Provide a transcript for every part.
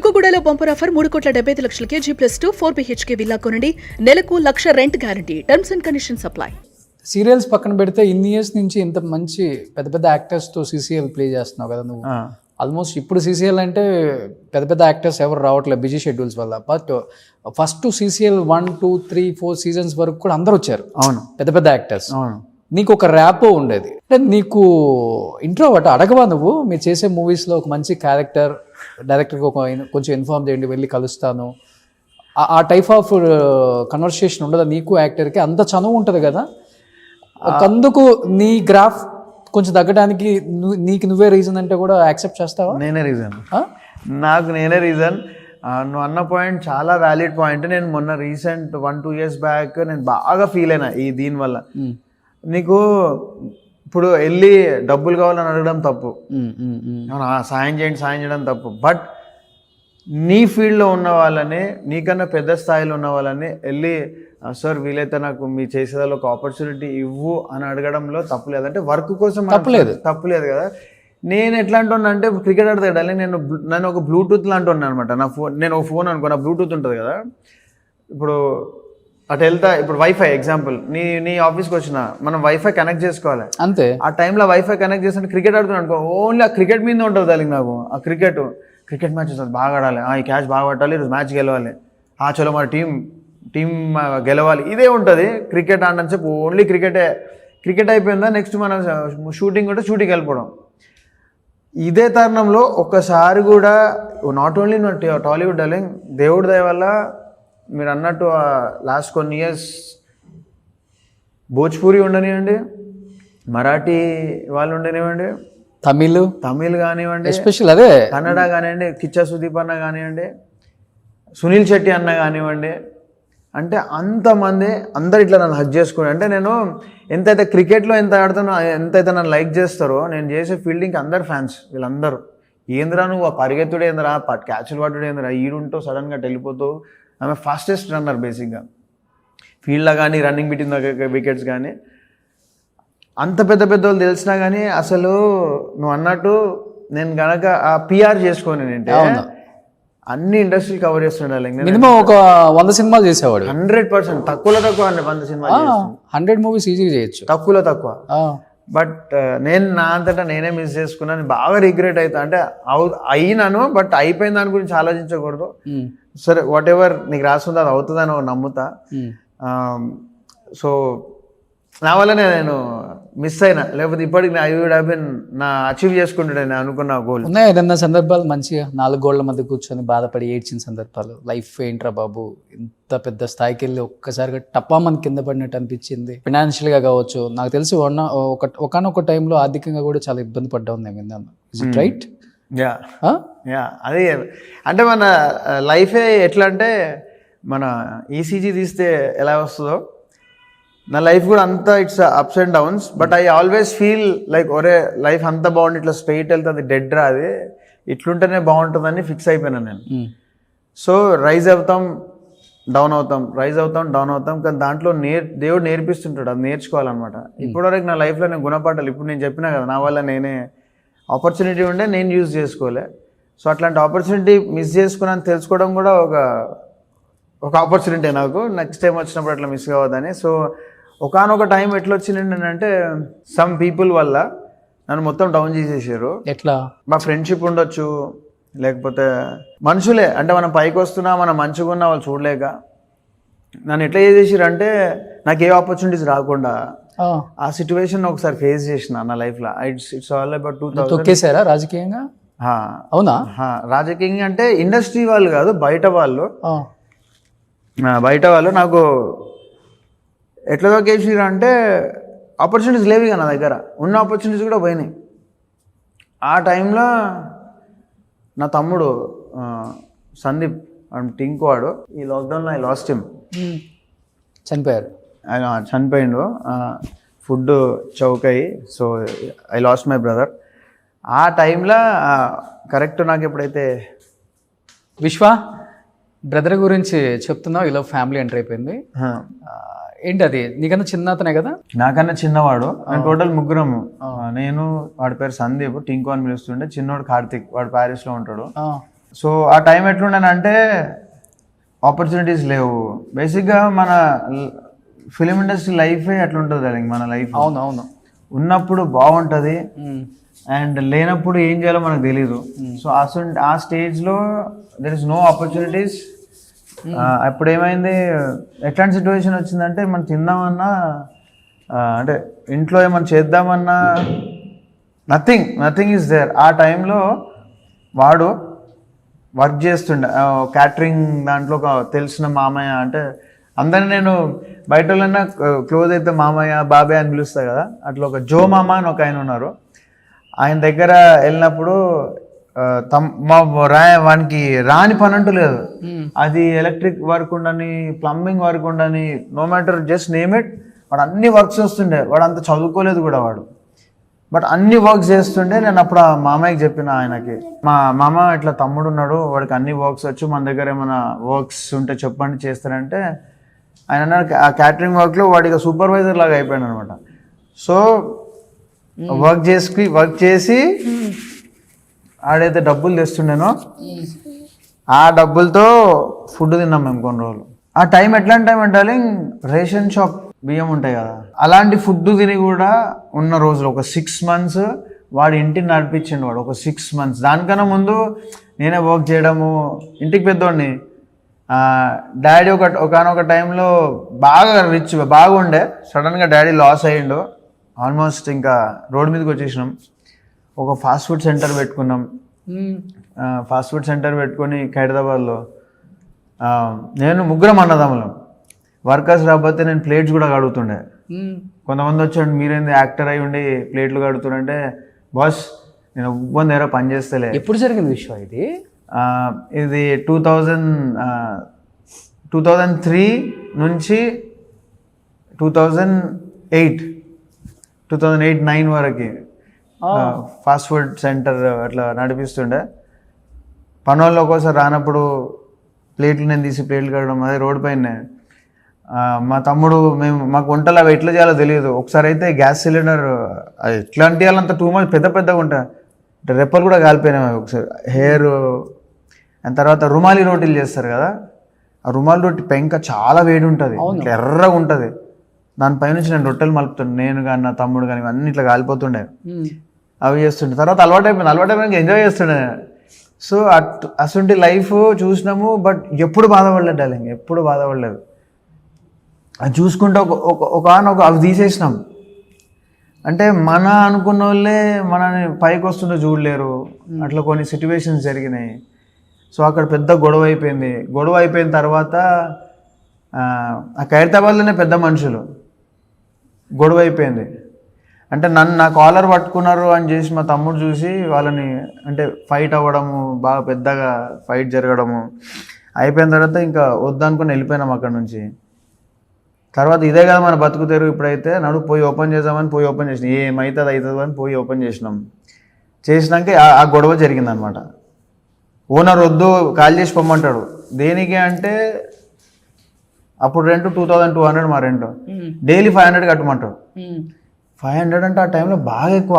చిలకగూడలో bumper offer 3,75,00,000కి G+2 4 BHK villa కొనండి. నెలకు 1,00,000 rent guarantee. Terms and conditions apply. Serials పక్కన పెడితే ఇన్ని ఇయర్స్ నుంచి ఇంత మంచి పెద్ద పెద్ద యాక్టర్స్తో సీసీఎల్ ప్లే చేస్తున్నావు కదా నువ్వు. ఆల్మోస్ట్ ఇప్పుడు సీసీఎల్ అంటే పెద్ద పెద్ద యాక్టర్స్ ఎవరు రావట్లేదు బిజీ షెడ్యూల్స్ వల్ల. బట్ ఫస్ట్ సీసీఎల్ 1, 2, 3, 4 సీజన్స్ వరకు కూడా అందరు వచ్చారు. అవును, పెద్ద పెద్ద యాక్టర్స్. అవును. నీకు ఒక ర్యాపో ఉండేది. అంటే నీకు ఇంట్రోవర్ట్ అడగవా నువ్వు మీరు చేసే మూవీస్లో ఒక మంచి క్యారెక్టర్ డైరెక్టర్కి కొంచెం ఇన్ఫార్మ్ చేయండి వెళ్ళి కలుస్తాను ఆ టైప్ ఆఫ్ కన్వర్సేషన్ ఉండదా నీకు యాక్టర్కి? అంత చనువు ఉంటుంది కదా, అందుకు నీ గ్రాఫ్ కొంచెం తగ్గడానికి నీకు నువ్వే రీజన్ అంటే కూడా యాక్సెప్ట్ చేస్తావా? నేనే రీజన్, నాకు నేనే రీజన్. నువ్వు అన్న పాయింట్ చాలా వ్యాలిడ్ పాయింట్. నేను మొన్న రీసెంట్ 1-2 years బ్యాక్ నేను బాగా ఫీల్ అయినా దీనివల్ల. నీకు ఇప్పుడు వెళ్ళి డబ్బులు కావాలని అడగడం తప్పు, సాయం చేయడం తప్పు. బట్ నీ ఫీల్డ్లో ఉన్న వాళ్ళని, నీకన్నా పెద్ద స్థాయిలో ఉన్న వాళ్ళని వెళ్ళి సార్ వీలైతే నాకు మీ చేసేదాలో ఒక ఆపర్చునిటీ ఇవ్వు అని అడగడంలో తప్పు లేదు. అంటే వర్క్ కోసం తప్పులేదు కదా. నేను ఎట్లా అంటున్నా అంటే క్రికెట్ ఆడతాడు నేను ఒక బ్లూటూత్ లాంటి ఉన్నాను అనమాట. నా ఫోన్, నేను ఒక ఫోన్ అనుకో, నా బ్లూటూత్ ఉంటుంది కదా. ఇప్పుడు అటు వెళ్తా, ఇప్పుడు వైఫై ఎగ్జాంపుల్, నీ ఆఫీస్కి వచ్చిన మనం వైఫై కనెక్ట్ చేసుకోవాలి అంతే. ఆ టైంలో వైఫై కనెక్ట్ చేస్తుంటే క్రికెట్ ఆడుతున్నాను అనుకో, ఓన్లీ ఆ క్రికెట్ మీద ఉంటుంది దానికి. నాకు ఆ క్రికెట్ మ్యాచ్ వస్తుంది, బాగా ఆడాలి, ఈ క్యాచ్ బాగా పట్టాలి, ఈరోజు మ్యాచ్ గెలవాలి, చలో మన టీం గెలవాలి, ఇదే ఉంటుంది. క్రికెట్ ఆడని చెప్పి ఓన్లీ క్రికెట్ అయిపోయిందా నెక్స్ట్ మనం షూటింగ్ ఉంటే షూటింగ్కి వెళ్ళిపోవడం. ఇదే తరుణంలో ఒక్కసారి కూడా నాట్ ఓన్లీ టాలీవుడ్ డార్లింగ్, దేవుడి దయ వల్ల మీరు అన్నట్టు లాస్ట్ కొన్ని ఇయర్స్ భోజ్పూరి ఉండనివ్వండి, మరాఠీ వాళ్ళు ఉండనివ్వండి, తమిళ్ కానివ్వండి, ఎస్పెషల్ అదే కన్నడ కానివ్వండి, కిచ్చా సుదీప్ అన్న కానివ్వండి, సునీల్ శెట్టి అన్న కానివ్వండి, అంటే అంతమంది అందరు ఇట్లా నన్ను హక్ చేసుకుని. అంటే నేను ఎంతైతే క్రికెట్లో ఎంత ఆడుతానో, ఎంతైతే నన్ను లైక్ చేస్తారో, నేను చేసే ఫీల్డింగ్కి అందరు ఫ్యాన్స్. వీళ్ళందరూ ఏంద్రా నువ్వు ఆ పరిగెత్తుడు ఏంద్రా, క్యాచ్లు పట్టుడు ఏంద్రా, ఈడుంటూ సడన్గా వెళ్ళిపోతావు. ఆమె ఫాస్టెస్ట్ రన్నర్ బేసిక్గా ఫీల్డ్లో కానీ, రన్నింగ్ బిట్వీన్ ద వికెట్స్ కానీ. అంత పెద్ద వాళ్ళు తెలిసినా కానీ అసలు నువ్వు అన్నట్టు నేను కనుక ఆ పిఆర్ చేసుకొని అంటే అన్ని ఇండస్ట్రీలు కవర్ చేస్తుండాలి. మినిమం ఒక 100 సినిమాలు చేసేవాడు. 100% తక్కువలో తక్కువ 100 సినిమాలు, 100 మూవీస్ ఈజీగా చేయొచ్చు, తక్కువలో తక్కువ. బట్ నేను నా అంతటా నేనే మిస్ చేసుకున్నాను, బాగా రిగ్రెట్ అవుతా. అంటే అయినాను, బట్ అయిపోయిన దాని గురించి ఆలోచించకూడదు. సరే వాట్ ఎవర్ నీకు రాస్తుందో అది అవుతుందని నమ్ముతా. సో నా వల్లనే నేను మిస్ అయినా, లేకపోతే ఇప్పటికి I would have been achieve చేసుకుంటాను నేను అనుకున్న గోల్. ఉన్నాయి ఏదన్నా సందర్భాలు మంచిగా 4 గోళ్ల మధ్య కూర్చొని బాధపడి ఏడ్చిన సందర్భాలు? లైఫ్ ఏంట్రా బాబు, ఇంత పెద్ద స్థాయికి వెళ్ళి ఒక్కసారిగా టపామని కింద పడినట్టు అనిపించింది. ఫినాన్షియల్గా కావచ్చు, నాకు తెలిసి ఒకనొక టైంలో ఆర్థికంగా కూడా చాలా ఇబ్బంది పడ్డాను నేను విన్నాను. Is it right? అదే అంటే మన లైఫే ఎట్లా అంటే, మన ఈసీజీ తీస్తే ఎలా వస్తుందో నా లైఫ్ కూడా అంతా it's ups and downs. But I always feel like ఒరే లైఫ్ అంత బాగుంది, ఇట్లా స్ట్రైట్ వెళ్తుంది, డెడ్ రా, అది ఇట్లుంటేనే బాగుంటుందని ఫిక్స్ అయిపోయినా నేను. సో రైజ్ అవుతాం, డౌన్ అవుతాం, రైజ్ అవుతాం, డౌన్ అవుతాం. కానీ దాంట్లో దేవుడు నేర్పిస్తుంటాడు, అది నేర్చుకోవాలన్నమాట. ఇప్పటివరకు నా లైఫ్లో నేను గుణపాఠాలు, ఇప్పుడు నేను చెప్పినా కదా, నా వల్ల నేనే ఆపర్చునిటీ ఉండే నేను యూజ్ చేసుకోలే. సో అట్లాంటి ఆపర్చునిటీ మిస్ చేసుకున్నాను తెలుసుకోవడం కూడా ఒక ఆపర్చునిటీ నాకు. నెక్స్ట్ టైం వచ్చినప్పుడు అట్లా మిస్ కావద్దని. సో ఒకనొక టైం ఎట్లా వచ్చిందండి అంటే, సమ్ పీపుల్ వల్ల నన్ను మొత్తం డౌన్ చేసేసారు. ఎట్లా? మా ఫ్రెండ్షిప్ ఉండొచ్చు, లేకపోతే మనుషులే. అంటే మనం పైకి వస్తున్నా, మనం మంచిగా ఉన్నా వాళ్ళు చూడలేక నన్ను ఎట్లా చేసేసారు అంటే, నాకు ఏ ఆపర్చునిటీస్ రాకుండా ఆ సిచ్యువేషన్ ఒకసారి ఫేస్ చేసిన నా లైఫ్లో. It's all about 2000. తొక్కేసారా రాజకీయంగా? అవునా? రాజకీయంగా అంటే ఇండస్ట్రీ వాళ్ళు కాదు, బయట వాళ్ళు నాకు ఎట్లా తొక్కేసారు అంటే, ఆపర్చునిటీస్ లేవుగా నా దగ్గర, ఉన్న ఆపర్చునిటీస్ కూడా పోయినాయి. ఆ టైంలో నా తమ్ముడు సందీప్ టింకు వాడు, ఈ లాక్డౌన్లో ఐ లాస్ట్ హిమ్, చనిపోయిండు. ఫుడ్ చౌక్ అయ్యి, so I lost my brother. ఆ టైంలో కరెక్ట్ నాకు ఎప్పుడైతే విశ్వ బ్రదర్ గురించి చెప్తున్నావు, ఇలా ఫ్యామిలీ ఎంటర్ అయిపోయింది ఏంటి అది? నీకన్నా చిన్న అతనే కదా? నాకన్నా చిన్నవాడు. నేను టోటల్ ముగ్గురము. నేను, వాడి పేరు సందీప్, టింకు అని పిలుస్తుండే. చిన్నవాడు కార్తిక్, వాడు ప్యారిస్లో ఉంటాడు. సో ఆ టైం ఎట్లుండనంటే ఆపర్చునిటీస్ లేవు. బేసిక్గా మన ఫిలిం ఇండస్ట్రీ లైఫే అట్లుంటుంది కదా, మన లైఫ్. అవును. ఉన్నప్పుడు బాగుంటుంది అండ్ లేనప్పుడు ఏం చేయాలో మనకు తెలీదు. సో ఆ స్టేజ్లో దెర్ ఇస్ నో ఆపర్చునిటీస్. అప్పుడు ఏమైంది, ఎట్లాంటి సిచ్యువేషన్ వచ్చిందంటే మనం తిందామన్నా అంటే ఇంట్లో ఏమైనా చేద్దామన్నా నథింగ్ ఈజ్ దేర్. ఆ టైంలో వాడు వర్క్ చేస్తుండే క్యాటరింగ్ దాంట్లో. ఒక తెలిసిన మామయ్య, అంటే అందరిని నేను బయట వాళ్ళన్నా క్లోజ్ అయితే మామయ్య బాబాయ్ అని పిలుస్తా కదా, అట్లా ఒక జో మామ అని ఒక ఆయన ఉన్నారు. ఆయన దగ్గర వెళ్ళినప్పుడు వానికి రాని పని అంటూ లేదు. అది ఎలక్ట్రిక్ వర్క్ ఉండని, ప్లంబింగ్ వర్క్ ఉండని, no matter just name it, వాడు అన్ని వర్క్స్ వస్తుండే. వాడు అంత చదువుకోలేదు కూడా వాడు, బట్ అన్ని వర్క్స్ చేస్తుండే. నేను అప్పుడు ఆ మామయ్యకి చెప్పిన, ఆయనకి మా మామ ఇట్లా తమ్ముడు ఉన్నాడు, వాడికి అన్ని వర్క్స్ వచ్చు, మన దగ్గర ఏమైనా వర్క్స్ ఉంటే చెప్పండి చేస్తారంటే, ఆయన అన్నారు ఆ క్యాటరింగ్ వర్క్లో వాడికి సూపర్వైజర్ లాగా అయిపోయాడు అనమాట. సో వర్క్ చేసి ఆడైతే డబ్బులు తెస్తుండేనో ఆ డబ్బులతో ఫుడ్ తిన్నాం మేము కొన్ని రోజులు. ఆ టైం ఎట్లాంటి టైం అంటే రేషన్ షాప్ బియ్యం ఉంటాయి కదా, అలాంటి ఫుడ్ తిని కూడా ఉన్న రోజులు. ఒక 6 months వాడి ఇంటిని నడిపించిండు వాడు, ఒక 6 months. దానికన్నా ముందు నేనే వర్క్ చేయడము, ఇంటికి పెద్దోడిని. డాడీ ఒకనొక టైంలో బాగా రిచ్ బాగుండే, సడన్గా డాడీ లాస్ అయ్యిండు. ఆల్మోస్ట్ ఇంకా రోడ్ మీదకి వచ్చేసినాం. ఒక ఫాస్ట్ ఫుడ్ సెంటర్ పెట్టుకున్నాం. ఫాస్ట్ ఫుడ్ సెంటర్ పెట్టుకొని హైదరాబాద్లో నేను ముగ్గురం అన్నదమ్ములం. వర్కర్స్ రాకపోతే నేను ప్లేట్స్ కూడా కడుగుతుండే. కొంతమంది వచ్చాడు, మీరేంది యాక్టర్ అయి ఉండి ప్లేట్లు కడుగుతుండే. బాస్ నేను ఇబ్బంది ఏరో పని చేస్తలే. ఎప్పుడు జరిగింది విషయం ఇది? ఇది 2003 నుంచి 2008-9 వరకు ఫాస్ట్ ఫుడ్ సెంటర్ అట్లా నడిపిస్తుండే. పనుల్లో ఒక్కోసారి రానప్పుడు ప్లేట్లు నేను తీసి ప్లేట్లు కడగడం, అదే రోడ్డు పైన. మా తమ్ముడు మాకు వంటలు అవి ఎట్లా చేయాలో తెలియదు. ఒకసారి అయితే గ్యాస్ సిలిండర్ అది ఎట్లా అంటే అంత టూ మచ్ పెద్దగా ఉంటాయి, రెప్పలు కూడా కాలిపోయినాయి ఒకసారి. హెయిర్ అండ్ తర్వాత రుమాలి రోటీలు చేస్తారు కదా, ఆ రుమాలి రోటీ పెంక చాలా వేడి ఉంటుంది, ఇట్లా ఎర్రగా ఉంటుంది. దానిపై నుంచి నేను రొట్టెలు మలుపుతుండే, నేను కానీ నా తమ్ముడు కానీ అన్నీ ఇట్లా కాలిపోతుండే. అవి చేస్తుండే. తర్వాత అలవాటైపోయినాక ఎంజాయ్ చేస్తుండే. సో అటువంటి లైఫ్ చూసినాము, బట్ ఎప్పుడు బాధపడలేదు డార్లింగ్, ఎప్పుడు బాధపడలేదు. అది చూసుకుంటే ఒక అవి తీసేసినాం. అంటే మన అనుకున్న వాళ్ళే మనని పైకి వస్తుంటే చూడలేరు, అట్లా కొన్ని సిచ్యువేషన్స్ జరిగినాయి. సో అక్కడ పెద్ద గొడవ అయిపోయింది. గొడవ అయిపోయిన తర్వాత ఆ ఖైరతాబాద్లోనే పెద్ద మనుషులు గొడవ అయిపోయింది. అంటే నా కాలర్ పట్టుకున్నారు అని చేసి మా తమ్ముడు చూసి వాళ్ళని అంటే ఫైట్ అవ్వడము, బాగా పెద్దగా ఫైట్ జరగడము అయిపోయిన తర్వాత ఇంకా వద్దనుకుని వెళ్ళిపోయినాం అక్కడ నుంచి. తర్వాత ఇదే కదా మన బతుకు తెరువు, ఇప్పుడైతే నడు పోయి ఓపెన్ చేద్దామని పోయి ఓపెన్ చేసినాం. ఏమవుతుంది అని పోయి ఓపెన్ చేసినాం. చేసినాక ఆ గొడవ జరిగిందనమాట. ఓనర్ వద్దు కాల్ చేసి పొమ్మంటాడు. దేనికి అంటే అప్పుడు రెంట్ 2200 మా రెంట్, డైలీ 500 కట్టమంటాడు. 500 అంటే ఆ టైంలో బాగా ఎక్కువ,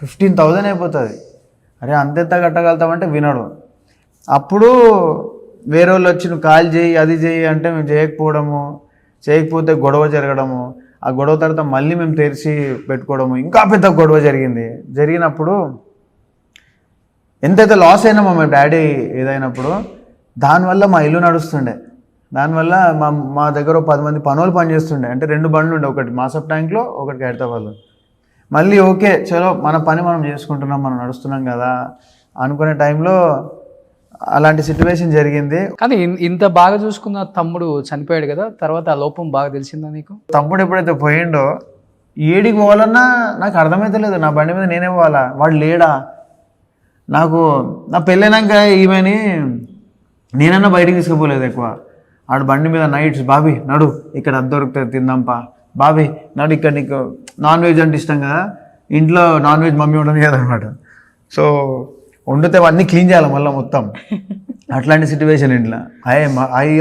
15,000 అయిపోతుంది. అరే అంతెంత కట్టగలుగుతామంటే వినడు. అప్పుడు వేరే వాళ్ళు వచ్చి నువ్వు కాల్ చేయి అది చేయి అంటే మేము చేయకపోతే గొడవ జరగడము. ఆ గొడవ తర్వాత మళ్ళీ మేము తెరిచి పెట్టుకోవడము, ఇంకా పెద్ద గొడవ జరిగినప్పుడు ఎంతైతే లాస్ అయినామో మా డాడీ ఏదైనప్పుడు, దానివల్ల మా ఇల్లు నడుస్తుండే. దానివల్ల మా దగ్గర 10 మంది పనులు పనిచేస్తుండే. అంటే 2 బండ్లు ఉండే, ఒకటి మాసప్ ట్యాంక్లో, ఒకటి హైదరాబాద్లో. మళ్ళీ ఓకే చలో మన పని మనం చేసుకుంటున్నాం, మనం నడుస్తున్నాం కదా అనుకునే టైంలో అలాంటి సిచ్యువేషన్ జరిగింది. కానీ ఇంత బాగా చూసుకున్న తమ్ముడు చనిపోయాడు కదా, తర్వాత ఆ లోపం బాగా తెలిసిందా నీకు? తమ్ముడు ఎప్పుడైతే పోయిండో ఏడికి పోవాలన్నా నాకు అర్థమైతే లేదు. నా బండి మీద నేనే పోవాలా, వాడు లేడా. నాకు నా పెళ్ళైనాక ఈమెని నేనన్నా బయటికి తీసుకుపోలేదు ఎక్కువ. ఆడు బండి మీద నైట్స్, బాబీ నడు ఇక్కడ అది దొరుకుతుంది తిందాంపా, బాబీ నడు ఇక్కడ నీకు నాన్ వెజ్ అంటే ఇష్టం కదా, ఇంట్లో నాన్ వెజ్ మమ్మీ ఉండదు కదనమాట. సో వండితే అన్నీ క్లీన్ చేయాలి మళ్ళీ మొత్తం, అట్లాంటి సిచ్యువేషన్ ఇంట్లో.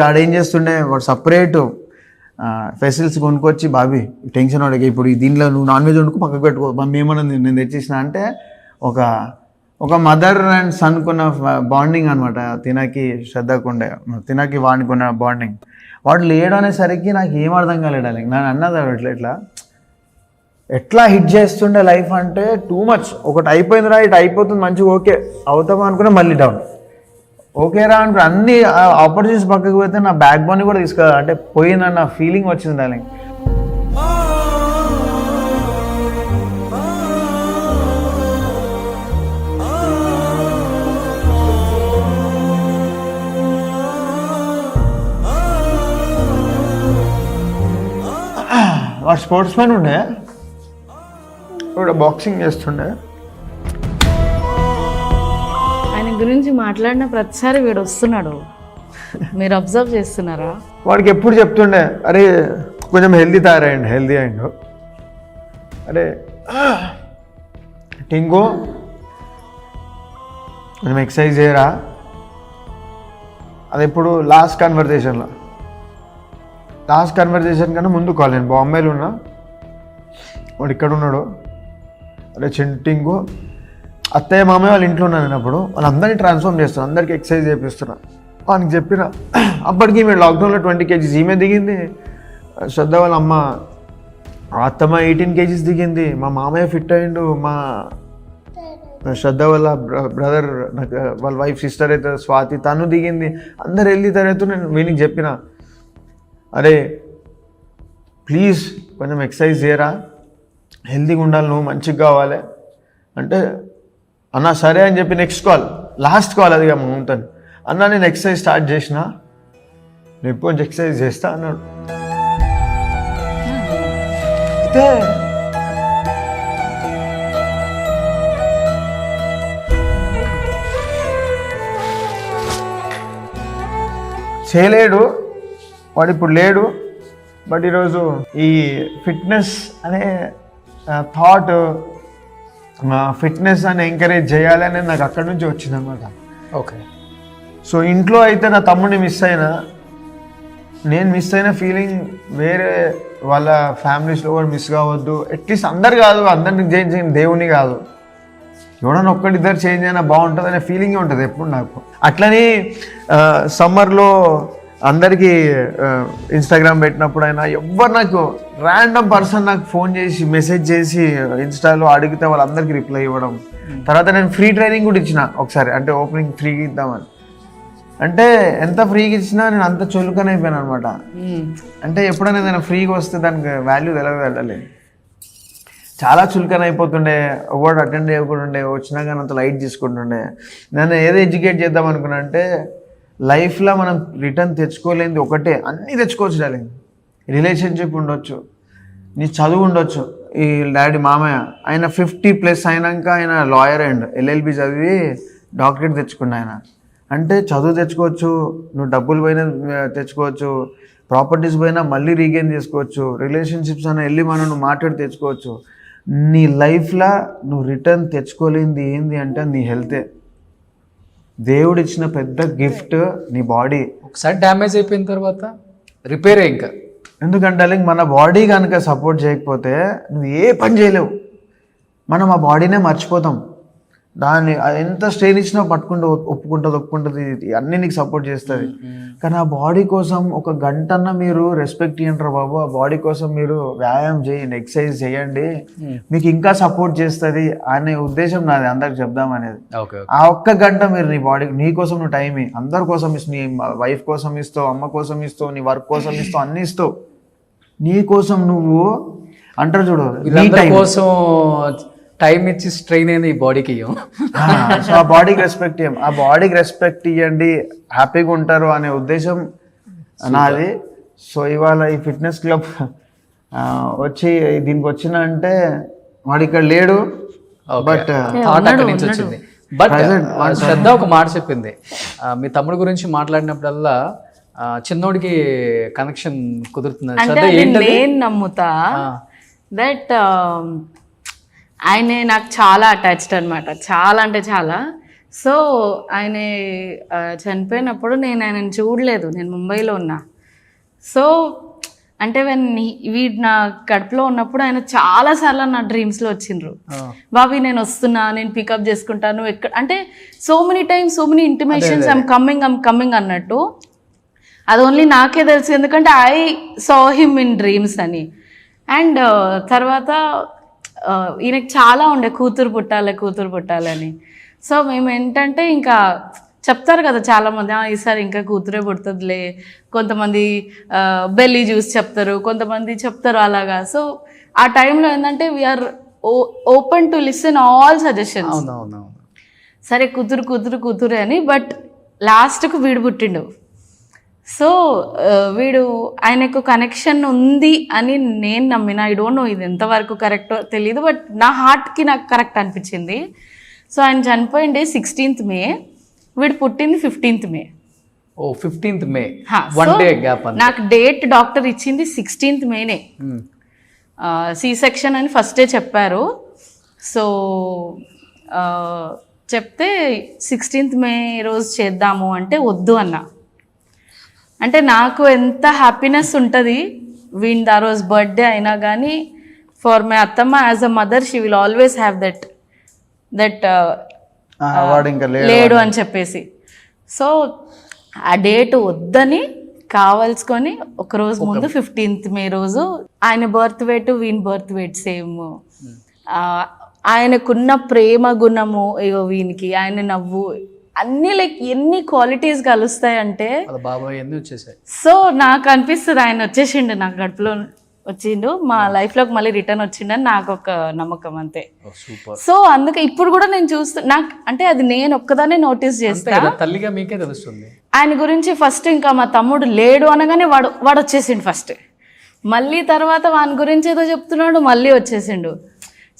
ఆడేం చేస్తుండే, వాడు సపరేటు ఫెసిలిటీస్ కొనుక్కొచ్చి, బాబీ టెన్షన్ వాడికి ఇప్పుడు దీనిలో నువ్వు నాన్ వెజ్ వండుకు పక్కకు పెట్టుకో, మమ్మీ ఏమన్నా నేను తెచ్చేసిన అంటే ఒక ఒక మదర్ అండ్ సన్కున్న బాండింగ్ అనమాట. తినకి శ్రద్ధకుండే, తినకి వాడుకున్న బాండింగ్. వాడు లేడు అనేసరికి నాకు ఏం అర్థం కాలేడు. నేను అన్నది ఎట్లా హిట్ చేస్తుండే లైఫ్ అంటే టూ మచ్. ఒకటి అయిపోయిందిరా, ఇటు అయిపోతుంది మంచిగా, ఓకే అవుతామా అనుకున్నా మళ్ళీ డౌన్, ఓకేరా అనుకున్నా అన్ని ఆపర్చునిటీస్ పక్కకు పోతే నా బ్యాక్ బోన్ కూడా అంటే పోయిందన్న ఫీలింగ్ వచ్చింది డార్లింగ్. వాడు స్పోర్ట్స్ మ్యాన్ ఉండే, బాక్సింగ్ చేస్తుండే. ఆయన గురించి మాట్లాడిన ప్రతిసారి వీడు వస్తున్నాడు, మీరు అబ్జర్వ్ చేస్తున్నారా? వాడికి ఎప్పుడు చెప్తుండే, అరే కొంచెం హెల్దీ అయ్యిండు, అరే టింకు కొంచెం ఎక్సర్సైజ్ చేయరా. అది ఇప్పుడు లాస్ట్ కన్వర్జేషన్ కన్నా ముందు కాల్, నేను బాంబేలో ఉన్నా, వాడు ఇక్కడ ఉన్నాడు. అరే టింకు, అత్తయ్య మామయ్య వాళ్ళ ఇంట్లో ఉన్నాను నేను అప్పుడు, వాళ్ళందరినీ ట్రాన్స్ఫార్మ్ చేస్తాను, అందరికీ ఎక్సర్సైజ్ చేపిస్తున్నా. వానికి చెప్పిన అప్పటికి మేము లాక్డౌన్లో 20 kgs ఈమె దిగింది, శ్రద్ధ వాళ్ళ అమ్మ అత్తమ్మ 18 kgs దిగింది, మా మామయ్య ఫిట్ అయ్యిండు, మా శ్రద్ధ వాళ్ళ బ్రదర్ వాళ్ళ వైఫ్ సిస్టర్ అయితే స్వాతి తను దిగింది, అందరు వెళ్ళి తర్వాత నేను వీనికి చెప్పిన, అరే ప్లీజ్ కొంచెం ఎక్సర్సైజ్ చేయరా, హెల్తీగా ఉండాలి, నువ్వు మంచిగా కావాలి అంటే అన్న సరే అని చెప్పి లాస్ట్ కాల్ అది మమతని, అన్న నేను ఎక్సర్సైజ్ స్టార్ట్ చేసిన, నేను ఎప్పుడు కొంచెం ఎక్సర్సైజ్ చేస్తా అన్నాడు. అయితే చేయలేడు వాడు, ఇప్పుడు లేడు. బట్ ఈరోజు ఈ ఫిట్నెస్ అనే థాట్, ఫిట్నెస్ అని ఎంకరేజ్ చేయాలి అనేది నాకు అక్కడి నుంచి వచ్చిందనమాట. ఓకే. సో ఇంట్లో అయితే నా తమ్ముడిని మిస్ అయినా, నేను మిస్ అయిన ఫీలింగ్ వేరే వాళ్ళ ఫ్యామిలీస్లో కూడా మిస్ కావద్దు. అట్లీస్ట్ అందరు కాదు, అందరిని చేంజ్ చేయని దేవుని కాదు, ఎవడన్నా ఒక్కడిద్దరు చేంజ్ అయినా బాగుంటుంది అనే ఫీలింగే ఉంటుంది ఎప్పుడు నాకు. అట్లని సమ్మర్లో అందరికీ ఇన్స్టాగ్రామ్ పెట్టినప్పుడు అయినా ఎవ్వరు నాకు ర్యాండమ్ పర్సన్ నాకు ఫోన్ చేసి మెసేజ్ చేసి ఇన్స్టాలో అడిగితే వాళ్ళందరికీ రిప్లై ఇవ్వడం. తర్వాత నేను ఫ్రీ ట్రైనింగ్ కూడా ఇచ్చిన ఒకసారి, అంటే ఓపెనింగ్ ఫ్రీగా ఇద్దామని. అంటే ఎంత ఫ్రీగా ఇచ్చినా నేను అంత చులకన అయిపోయాను అనమాట. అంటే ఎప్పుడైనా ఏదైనా ఫ్రీగా వస్తే దానికి వాల్యూ వెళ్ళాలి. చాలా చులకన అయిపోతుండే, ఎవరు అటెండ్ చేయకుండా వచ్చినా కానీ అంత లైట్ తీసుకుంటుండే. నన్ను ఏదో ఎడ్యుకేట్ చేద్దాం అనుకున్నా అంటే, లైఫ్లో మనం రిటర్న్ తెచ్చుకోలేనిది ఒకటే, అన్నీ తెచ్చుకోవచ్చు డార్లింగ్. రిలేషన్షిప్ ఉండొచ్చు, నీ చదువు ఉండొచ్చు. ఈ డాడీ మామయ్య ఆయన 50+ అయినాక ఆయన లాయర్ అండ్ LLB చదివి డాక్టరేట్ తెచ్చుకున్నా ఆయన. అంటే చదువు తెచ్చుకోవచ్చు, నువ్వు డబ్బులు పోయినా తెచ్చుకోవచ్చు, ప్రాపర్టీస్ పోయినా మళ్ళీ రీగెయిన్ చేసుకోవచ్చు, రిలేషన్షిప్స్ అయినా వెళ్ళి మనం నువ్వు మాట్లాడి తెచ్చుకోవచ్చు. నీ లైఫ్లో నువ్వు రిటర్న్ తెచ్చుకోలేనిది ఏంది అంటే నీ హెల్తే. దేవుడు ఇచ్చిన పెద్ద గిఫ్ట్ నీ బాడీ. ఒకసారి డ్యామేజ్ అయిపోయిన తర్వాత రిపేర్ ఇంకా. ఎందుకంటే మన బాడీ కనుక సపోర్ట్ చేయకపోతే నువ్వు ఏ పని చేయలేవు. మనం ఆ బాడీనే మర్చిపోతాం. దాన్ని ఎంత స్ట్రెయిన్ ఇచ్చినా ఒప్పుకుంటుంది, అన్నీ నీకు సపోర్ట్ చేస్తుంది. కానీ ఆ బాడీ కోసం ఒక గంటన్నా మీరు రెస్పెక్ట్ ఇవ్వంటారు బాబు. ఆ బాడీ కోసం మీరు వ్యాయామం చేయండి, ఎక్సర్సైజ్ చేయండి, మీకు ఇంకా సపోర్ట్ చేస్తుంది అనే ఉద్దేశం నాది అందరికి చెప్దాం అనేది. ఆ ఒక్క గంట మీరు నీ బాడీకి, నీ కోసం నువ్వు టైం అందరి కోసం ఇస్తావు, నీ వైఫ్ కోసం ఇస్తావు, అమ్మ కోసం ఇస్తావు, నీ వర్క్ కోసం ఇస్తావు, అన్ని ఇస్తావు. నీ కోసం నువ్వు అంటారు చూడు, కోసం టైం ఇచ్చి స్ట్రెయిన్ అయిన ఈ బాడీకి ఇవ్వం. సో ఆ బాడీకి రెస్పెక్ట్ ఇవ్వం. ఆ బాడీకి రెస్పెక్ట్ ఇవ్వండి, హ్యాపీగా ఉంటారు అనే ఉద్దేశం నాది. సో ఇవాళ ఈ ఫిట్నెస్ క్లబ్ వచ్చి దీనికి వచ్చిన అంటే వాడు ఇక్కడ లేడు, బట్ నుంచి వచ్చింది. బట్ శ్రద్ధ ఒక మాట చెప్పింది, మీ తమ్ముడు గురించి మాట్లాడినప్పుడల్లా చిన్నోడికి కనెక్షన్ కుదురుతుంది. నేను నమ్ముతా దట్ ఆయన నాకు చాలా అటాచ్డ్ అనమాట, చాలా అంటే చాలా. సో ఆయన చనిపోయినప్పుడు నేను ఆయనను చూడలేదు, నేను ముంబైలో ఉన్నా. సో అంటే వీడు నా కడుపులో ఉన్నప్పుడు ఆయన చాలా సార్లు నా డ్రీమ్స్లో వచ్చిండ్రు. బాబీ నేను వస్తున్నా, నేను పికప్ చేసుకుంటాను ఎక్కడ అంటే so many times so many intimations I'm coming అన్నట్టు. అది ఓన్లీ నాకే తెలుసు, ఎందుకంటే I saw him in dreams అని. అండ్ తర్వాత ఈయనకి చాలా ఉండే కూతురు పుట్టాలని. సో మేము ఏంటంటే ఇంకా చెప్తారు కదా చాలామంది, ఈసారి ఇంకా కూతురే పుడుతుందిలే, కొంతమంది బెల్లీ చూసి చెప్తారు, కొంతమంది చెప్తారు అలాగా. సో ఆ టైంలో ఏంటంటే we are open to listen all suggestions. సరే కూతురు అని. బట్ లాస్ట్కు వీడు పుట్టిండు. సో వీడు ఆయనకు కనెక్షన్ ఉంది అని నేను నమ్మిన. ఐ డోంట్ నో ఇది ఎంతవరకు కరెక్టో తెలియదు, బట్ నా హార్ట్కి నాకు కరెక్ట్ అనిపించింది. సో ఆయన చనిపోయిండే 16th May, వీడు పుట్టింది 15th May. ఓ 15th May, 1 day గ్యాప్. నాకు డేట్ డాక్టర్ ఇచ్చింది 16th Mayనే. సి సెక్షన్ అని ఫస్టే చెప్పారు. సో చెప్తే 16th May రోజు చేద్దాము అంటే వద్దు అన్న. అంటే నాకు ఎంత హ్యాపీనెస్ ఉంటుంది వీడి ఆ రోజు బర్త్డే అయినా కానీ, ఫర్ మై అత్తమ్మ as a mother she will always have that లేడు అని చెప్పేసి. సో ఆ డేట్ వద్దని కావాల్సుకొని ఒకరోజు ముందు 15th May రోజు ఆయన బర్త్ వెయిట్ వీని బర్త్ వెయిట్ సేమ్. ఆయనకున్న ప్రేమ గుణము, ఇగో వీనికి ఆయన నవ్వు, అన్ని లైక్ ఎన్ని క్వాలిటీస్ కలుస్తాయంటే బాబాయ్ అన్ని వచ్చేసాయి. సో నాకు అనిపిస్తుంది ఆయన వచ్చేసిండు, నాకు గడుపులో వచ్చిండు, మా లైఫ్లోకి మళ్ళీ రిటర్న్ వచ్చిండని నాకు ఒక నమ్మకం అంతే. సో అందుకే ఇప్పుడు కూడా నేను నాకు అంటే అది నేను ఒక్కదానే నోటీస్ చేస్తా. తల్లిగా మీకే తెలుస్తుంది ఆయన గురించి. ఫస్ట్ ఇంకా మా తమ్ముడు లేడు అనగానే వాడు వచ్చేసిండు ఫస్ట్. మళ్ళీ తర్వాత వాని గురించి ఏదో చెప్తున్నాడు, మళ్ళీ వచ్చేసిండు.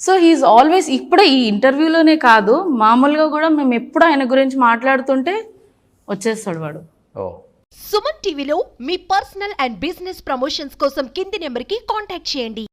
సో హీఈస్ ఆల్వేస్, ఇప్పుడే ఈ ఇంటర్వ్యూలోనే కాదు మామూలుగా కూడా మేము ఎప్పుడు ఆయన గురించి మాట్లాడుతుంటే వచ్చేస్తాడు వాడు. సుమన్ టీవీలో మీ పర్సనల్ అండ్ బిజినెస్ ప్రమోషన్స్ కోసం కింది నెంబర్కి కాంటాక్ట్ చేయండి.